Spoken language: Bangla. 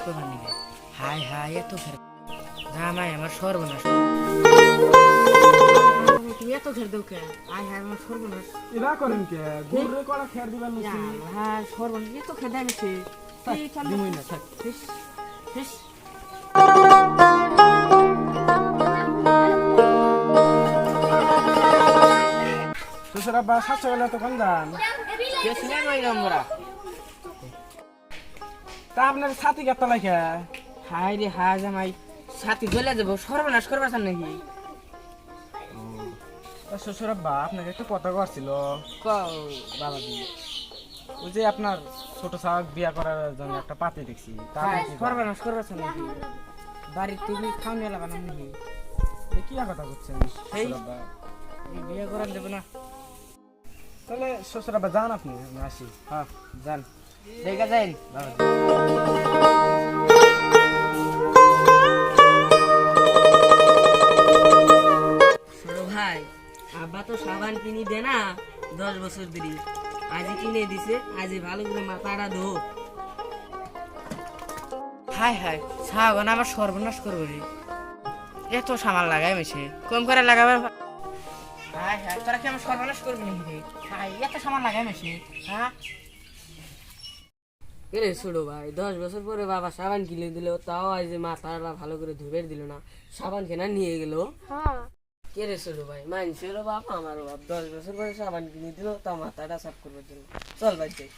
করবার নিবে। হাই হাই এত ঘের জামাই আমার সর্বনাশ। তুমি এত ঘের দেও কে? হাই হাই আমার সর্বনাশ। এরা করেন কে গুড়রে কড়া খের দিবেন নাকি হ্যাঁ সর্বনাশ এত খের দেয় বেশি। এই চল দিমই না থাক হিস হিস। শ্বশুর আব্বা সাতশো বেলা তো কোন যান কেস নিয়ে গেলাম আমরা। তা আপনার ছাতি কেত লাগে হাই রে হাই জামাই সাথী গলে যাবো সর্বনাশ করবার চান নাকি? শ্বশুর আব্বা আপনাকে একটা কথা করছিল কও বাবা দি। ওই যে আপনার ছোট শাক বিয়া করার জন্য একটা পাতি দেখছি তার হাই নাকি সর্বনাশ করবার চান নাকি? বাড়ির তুমি খাও নিয়ে লাগানো নাকি? কি কথা করছেন এই। শ্বশুর আব্বা এই বিয়ে করার দেবো না। তাহলে শ্বশুর আব্বা যান আপনি আমি আসি হ্যাঁ যান দেখা যাই বাবা দি। ছোট ভাই আব্বা তো সাবান কিনি দে না 10 বছর ধরে। আজই কিনে দিছে আজই ভালো করে মাথাটা ধো। হাই হাই সাবান আবার সর্বনাশ করবো রে। এত সামান লাগাই মেশে কম করে লাগাবার। হাই হাই তোরা কি আমার সর্বনাশ করবি নাকি রে? হাই এত সামান লাগাই মেশে। হ্যাঁ রে ছোট ভাই 10 বছর পরে বাবা সাবান কিনে দিল তাও আজ মাথাটা ভালো করে ধুবে দিল না। সাবান কেনা নিয়ে গেল। কে রে ছোট ভাই মানছিল বাপ আমার বাপ 10 বছর পরে সাবান কিনে দিল তা মাথাটা সাফ করবার জন্য। চল ভাই যাই।